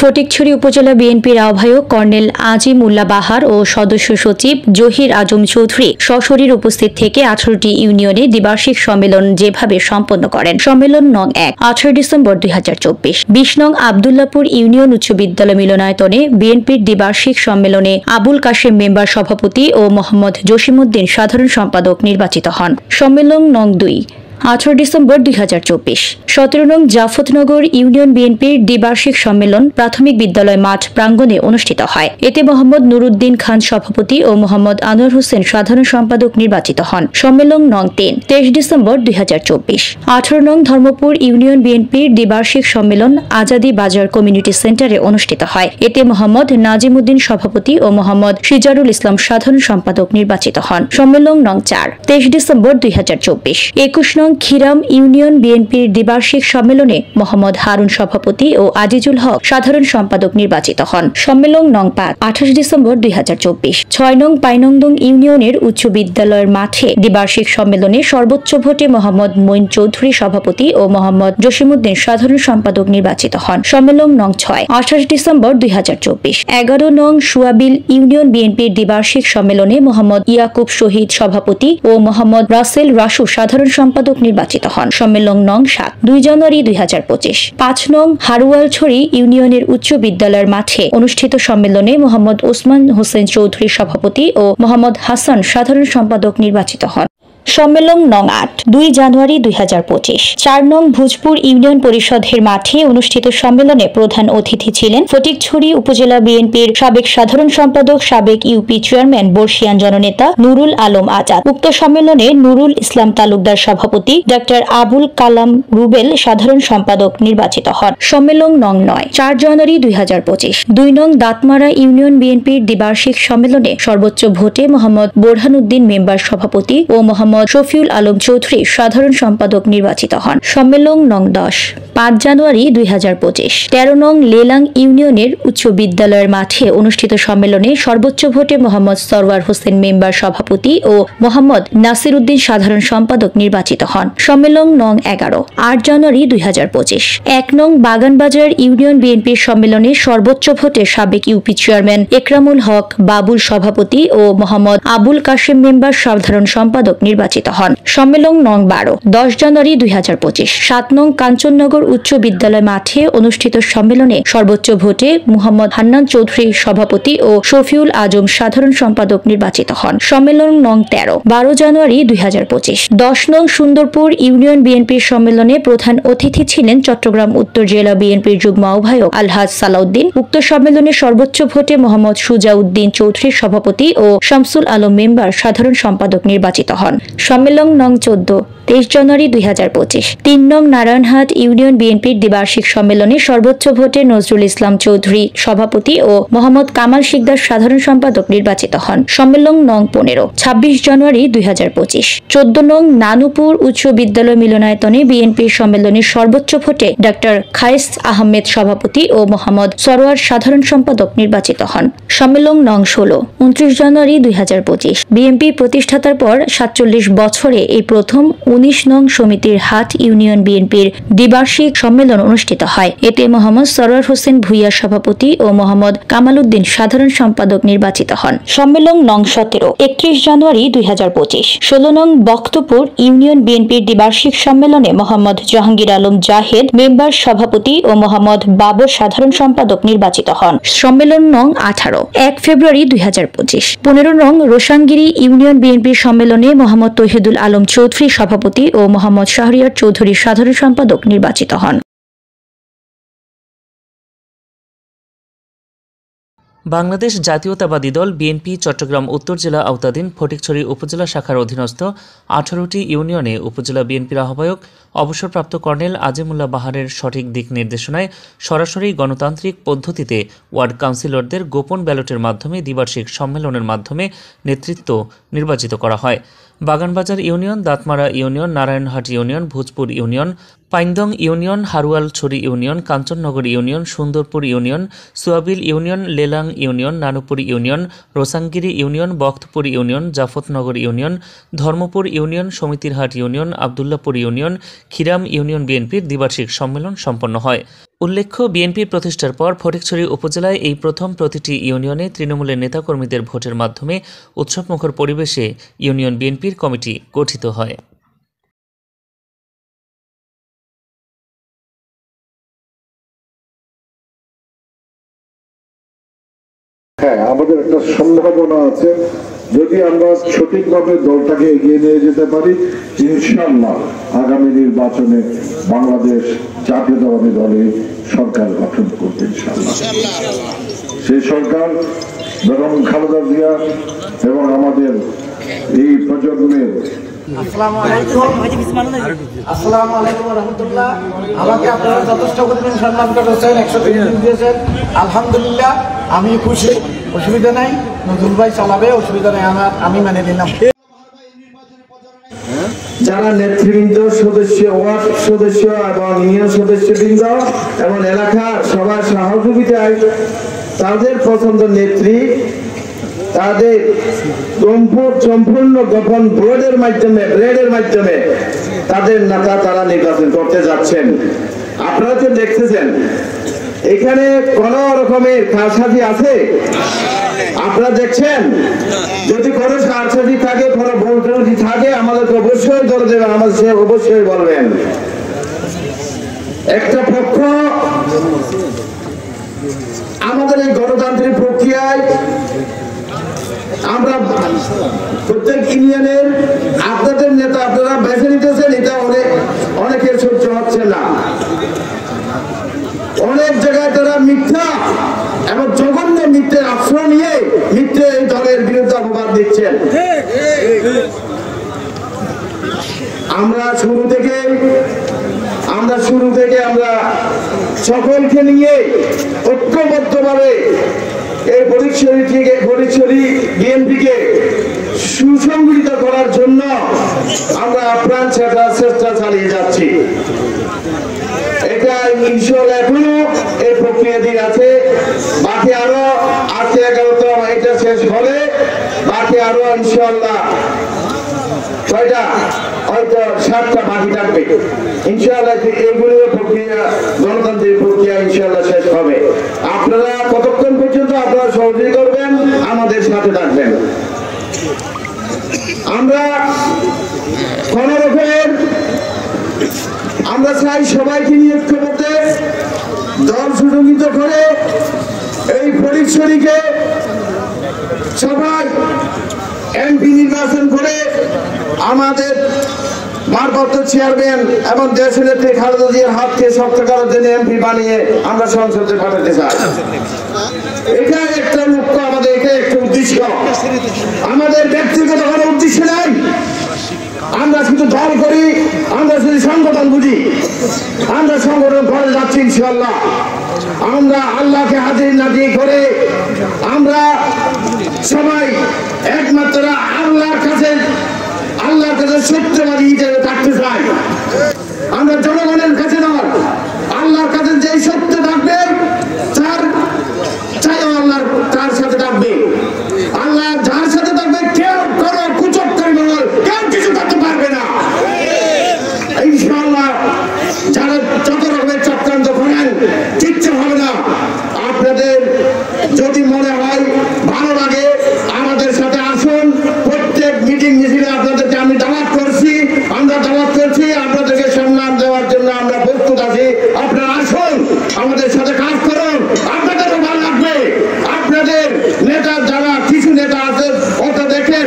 ফটিকছড়ি উপজেলা বিএনপির আহ্বায়ক কর্নেল আজিম উল্লাহ বাহার ও সদস্য সচিব জহির আজম চৌধুরী সশরীর উপস্থিত থেকে 18টি ইউনিয়নে দ্বিবার্ষিক সম্মেলন যেভাবে সম্পন্ন করেন। সম্মেলন নং 1 18 ডিসেম্বর 2024 20 নং আবদুল্লাপুর ইউনিয়ন উচ্চ বিদ্যালয় মিলনায়তনে বিএনপির দ্বিবার্ষিক সম্মেলনে আবুল কাশেম মেম্বার সভাপতি ও মোহাম্মদ জসিমউদ্দিন সাধারণ সম্পাদক নির্বাচিত হন। সম্মেলন নং 2 18 ডিসেম্বর 2024 17 নং জাফতনগর ইউনিয়ন বিএনপির দ্বিবার্ষিক সম্মেলন প্রাথমিক বিদ্যালয় মাঠ প্রাঙ্গণে অনুষ্ঠিত হয়। এতে মোহাম্মদ নুরুদ্দিন খান সভাপতি ও মোহাম্মদ আনোয়ার হোসেন সাধারণ সম্পাদক নির্বাচিত হন। সম্মেলন নং 3 23 ডিসেম্বর 2024 18 নং ধর্মপুর ইউনিয়ন বিএনপির দ্বিবার্ষিক সম্মেলন আজাদি বাজার কমিউনিটি সেন্টারে অনুষ্ঠিত হয়। এতে মোহাম্মদ নাজিমউদ্দিন সভাপতি ও মোহাম্মদ সিজারুল ইসলাম সাধারণ সম্পাদক নির্বাচিত হন। সম্মেলন নং 4 23 ডিসেম্বর 2024 21 নং খিরাম ইউনিয়ন বিএনপির দ্বিবার্ষিক সম্মেলনে মোহাম্মদ হারুন সভাপতি ও আজিজুল হক সাধারণ সম্পাদক নির্বাচিত হন। সম্মেলন নং 5 28 ডিসেম্বর 2024 6 নং পাইনংদং ইউনিয়নের উচ্চ বিদ্যালয়ের মাঠে দ্বিবার্ষিক সম্মেলনে সর্বোচ্চ ভোটে মোহাম্মদ মঈন চৌধুরী সভাপতি ও মোহাম্মদ জসিমউদ্দিন সাধারণ সম্পাদক নির্বাচিত হন। সম্মেলন নং 6 28 ডিসেম্বর 2024 11 নং সুয়াবিল ইউনিয়ন বিএনপির দ্বিবার্ষিক সম্মেলনে মোহাম্মদ ইয়াকুব শহীদ সভাপতি ও মোহাম্মদ রাসেল রাসু সাধারণ সম্পাদক নির্বাচিত হন। সম্মেলন নং 7 2 জানুয়ারি 2025 5 নং হারুয়ালছড়ি ইউনিয়নের উচ্চ বিদ্যালয়ের মাঠে অনুষ্ঠিত সম্মেলনে মোহাম্মদ ওসমান হোসেন চৌধুরী সভাপতি ও মোহাম্মদ হাসান সাধারণ সম্পাদক নির্বাচিত হন। সম্মেলন নং 8 2 জানুয়ারি 2025 4 নং ভোজপুর ইউনিয়ন পরিষদের মাঠে অনুষ্ঠিত সম্মেলনে প্রধান অতিথি ছিলেন ফটিকছড়ি উপজেলা বিএনপির সাবেক সাধারণ সম্পাদক সাবেক ইউপি চেয়ারম্যান বর্ষিয়ান জননেতা নুরুল আলম আজাদ। উক্ত সম্মেলনে নুরুল ইসলাম তালুকদার সভাপতি, ডাক্তার আবুল কালাম রুবেল সাধারণ সম্পাদক নির্বাচিত হন। সম্মেলন নং 9 4 জানুয়ারি 2025 2 নং দাঁতমারা ইউনিয়ন বিএনপির দ্বিবার্ষিক সম্মেলনে সর্বোচ্চ ভোটে মোহাম্মদ বোরহানউদ্দিন মেম্বার সভাপতি ও মোহাম্মদ শফিউল আলম চৌধুরী সাধারণ সম্পাদক নির্বাচিত হন। সম্মেলন নং 10 5 জানুয়ারি 2025 13 নং লেলাং ইউনিয়নের উচ্চ বিদ্যালয়ের মাঠে অনুষ্ঠিত সম্মেলনে সর্বোচ্চ ভোটে মোহাম্মদ সরওয়ার হোসেন মেম্বার সভাপতি ও মোহাম্মদ নাসির উদ্দিন সাধারণ সম্পাদক নির্বাচিত হন। সম্মেলন নং 11 8 জানুয়ারি 2025 1 নং বাগানবাজার ইউনিয়ন বিএনপির সম্মেলনে সর্বোচ্চ ভোটে সাবেক ইউপি চেয়ারম্যান একরামুল হক বাবুল সভাপতি ও মোহাম্মদ আবুল কাশেম মেম্বার সাধারণ সম্পাদক নির্বাচিত হন। সম্মেলন নং 12 10 জানুয়ারি 2025 7 নং কাঞ্চননগর উচ্চ বিদ্যালয় মাঠে অনুষ্ঠিত সম্মেলনে সর্বোচ্চ ভোটে মুহাম্মদ হান্নান চৌধুরী সভাপতি ও শফিউল আজম সাধারণ সম্পাদক নির্বাচিত হন। সম্মেলন নং 13 12 জানুয়ারি 2025 10 নং সুন্দরপুর ইউনিয়ন বিএনপির সম্মেলনে প্রধান অতিথি ছিলেন চট্টগ্রাম উত্তর জেলা বিএনপির যুগ্ম আহ্বায়ক আলহাজ সালাউদ্দিন। উক্ত সম্মেলনে সর্বোচ্চ ভোটে মোহাম্মদ সুজাউদ্দিন চৌধুরী সভাপতি ও শামসুল আলম মেম্বার সাধারণ সম্পাদক নির্বাচিত হন। সম্মেলন নং 14 23 জানুয়ারি 2025 3 নং নারায়ণহাট ইউনিয়ন বিএনপির দ্বিবার্ষিক সম্মেলনে সর্বোচ্চ ভোটে নজরুল ইসলাম চৌধুরী সভাপতি ও মোহাম্মদ কামাল শিকদার সাধারণ সম্পাদক নির্বাচিত হন। সম্মেলন নং 15 26 জানুয়ারি 2025 14 নং নানুপুর উচ্চ বিদ্যালয় মিলনায়তনে বিএনপির সম্মেলনে সর্বোচ্চ ভোটে ডাক্তার খায়েস আহমেদ সভাপতি ও মোহাম্মদ সরওয়ার সাধারণ সম্পাদক নির্বাচিত হন। সম্মেলন নং 16 29 জানুয়ারি 2025 বিএনপি প্রতিষ্ঠাতার পর 47 বছরে এই প্রথম 19 নং সমিতির হাট ইউনিয়ন বিএনপির দ্বিবার্ষিক সম্মেলন অনুষ্ঠিত হয়। এতে মোহাম্মদ সরওয়ার হোসেন ভুইয়া সভাপতি ও মোহাম্মদ কামাল উদ্দিন সাধারণ সম্পাদক নির্বাচিত হন। সম্মেলন নং 17 31 জানুয়ারি 2025 16 নং বক্তপুর ইউনিয়ন বিএনপির দ্বিবার্ষিক সম্মেলনে মোহাম্মদ জাহাঙ্গীর আলম জাহেদ মেম্বার সভাপতি ও মোহাম্মদ বাবর সাধারণ সম্পাদক নির্বাচিত হন। সম্মেলন নং 18 1 ফেব্রুয়ারি 2025 15 নং রোশানগিরি ইউনিয়ন বিএনপির সম্মেলনে মোহাম্মদ তৌহিদুল আলম চৌধুরী সভাপতি ও মোহাম্মদ শাহরিয়ার চৌধুরী সাধারণ সম্পাদক নির্বাচিত হন। বাংলাদেশ জাতীয়তাবাদী দল বিএনপি চট্টগ্রাম উত্তর জেলা আওতাধীন ফটিকছড়ি উপজেলা শাখার অধীনস্থ 18টি ইউনিয়নে উপজেলা বিএনপির আহ্বায়ক অবসরপ্রাপ্ত কর্নেল আজিম উল্লাহ বাহারের সঠিক দিক নির্দেশনায় সরাসরি গণতান্ত্রিক পদ্ধতিতে ওয়ার্ড কাউন্সিলরদের গোপন ব্যালটের মাধ্যমে দ্বিবার্ষিক সম্মেলনের মাধ্যমে নেতৃত্ব নির্বাচিত করা হয়। Baganbazar union, Dantmara union, Narayanhat union, Bhojpur union, Paindong union, Haruyalchhari union, Kanchannagar union, Sundarpur union, Suabil union, Lelang union, Nanupur union, Roshangiri union, Baktapur union, Jafatnagar union, Dharmapur union, Samitirhat union, Abdullapur union, Khiram union বিএনপির দ্বিবার্ষিক সম্মেলন সম্পন্ন হয়। উল্লেখ্য, বিএনপির প্রতিষ্ঠার পর ফটিকছড়ি উপজেলায় এই প্রথম প্রতিটি ইউনিয়নে তৃণমূলের নেতাকর্মীদের ভোটের মাধ্যমে উৎসবমুখর পরিবেশে ইউনিয়ন বিএনপির কমিটি গঠিত হয়। হ্যাঁ, আমাদের একটা সম্ভাবনা আছে, যদি আমরা সঠিকভাবে দলটাকে এগিয়ে নিয়ে যেতে পারি, ইনশাআল্লাহ আগামী নির্বাচনে বাংলাদেশ জাতীয়তাবাদী দলে সরকার গঠন করতে ইনশাআল্লাহ। সেই সরকার বেগম খালেদা জিয়া এবং আমাদের এই প্রজন্মের আসসালামু আলাইকুম রহমতুল্লাহ। আমাকে আপনারা যথেষ্ট পরিমাণ সম্মান করেছেন, 103 দিন দিয়েছেন, আলহামদুলিল্লাহ আমি খুশি। অসুবিধা নাই, নজরুল ভাই চালাবে, অসুবিধা নেই, আমি মেনে নিলাম। যারা নেতৃবৃন্দ, সদস্য, ওয়ার্ড সদস্য এবং ইউনিয়ন সদস্যবৃন্দ এবং এলাকার সবার সহযোগিতায় তাদের পছন্দ নেত্রী, তাদের সম্পূর্ণ গোপন ব্রেডের মাধ্যমে তাদের নেতা তারা নির্বাচন করতে যাচ্ছেন। আপনারা তো দেখতেছেন এখানে কোন রকমের কারসাজি আছে? আপনারা দেখছেন? যদি কোনো কারসাজি থাকে, কোনো ভুল ত্রুটি থাকে, আমাদেরকে অবশ্যই ধরে দেবেন, আমাদের সে অবশ্যই বলবেন। একটা পক্ষ আমাদের এই গণতান্ত্রিক প্রক্রিয়ায় আমরা প্রত্যেক ইউনিয়নের আপনাদের নেতা আপনারা বেছে নিতেছেন, এটা অনেকের সহ্য হচ্ছে না। অনেক জায়গায় তারা মিথ্যা এবং জঘন্য মিথ্যের আশ্রয় নিয়ে মিথ্যে এই দলের বিরুদ্ধে অপবাদ দিচ্ছেন। আমরা শুরু থেকে আমরা সকলকে নিয়ে ঐক্যবদ্ধভাবে এই ফটিকছড়ি বিএনপিকে সুসংগঠিত করার জন্য আমরা আপ্রাণ চেষ্টা চালিয়ে যাচ্ছি। এটা ইনশাআল্লাহ এখনো এই প্রক্রিয়াধীন আছে। বাকি আরো আজকে 11তম এটা শেষ হলে বাকি আরো ইনশাআল্লাহ কয়টা, হয়তো 7টা বাকি থাকবে ইনশাআল্লাহ। এইগুলো প্রক্রিয়া, গণতান্ত্রিক প্রক্রিয়া ইনশাআল্লাহ শেষ হবে। আপনারা কতক্ষণ পর্যন্ত আপনারা সহযোগী করবেন, আমাদের সাথে থাকবেন। আমরা কোন রকমের আমরা চাই সবাইকে নিয়ে ঐক্যবদ্ধ দল সুসংগঠিত করে এই ফটিকছড়িকে সবাই এমপি নির্বাচন করে আমাদের ভারপ্রাপ্ত চেয়ারম্যান এবং দেশের নেত্রী খালেদা জিয়ার হাতকে শক্ত করার জন্য এমপি বানিয়ে আমরা সংসদে পাঠাতে চাই। এটা একটা লক্ষ্য আমাদের, এটা একটা উদ্দেশ্য। আমাদের ব্যক্তিগত কোনো উদ্দেশ্য নাই। আমরা শুধু দল করি, আমরা শুধু সংগঠন বুঝি, আমরা সংগঠন করে যাচ্ছি ইনশাআল্লাহ। আমরা আল্লাহকে হাজির নাজির করে আমরা সবাই একমাত্র আল্লাহর কাছে সত্যবাদী হিসেবে থাকতে চাই। আমরা জনগণের কাছে নয়, আল্লাহর কাছে যে সত্য থাকবে তার সাথে থাকবে। আল্লাহ যার সাথে থাকবে, কেউ কোনো কুচক্করি বল কেউ কিছু করতে পারবে না ইনশাআল্লাহ। যারা যত রকমের চক্রান্ত করেন কিচ্ছু হবে না। আপনাদের যদি মনে হয় ভালো লাগে, আমাদের সাথে আসুন। প্রত্যেক মিটিং মিছিলে আপনাদেরকে আমি দাওয়াত করছি, আপনাদেরকে সম্মান দেওয়ার জন্য আমরা প্রস্তুত আছি। আপনারা আসুন, আমাদের সাথে কাজ করুন, আপনাদেরও ভালো লাগবে। আপনাদের নেতা যারা কিছু নেতা আছে ওটা দেখেন,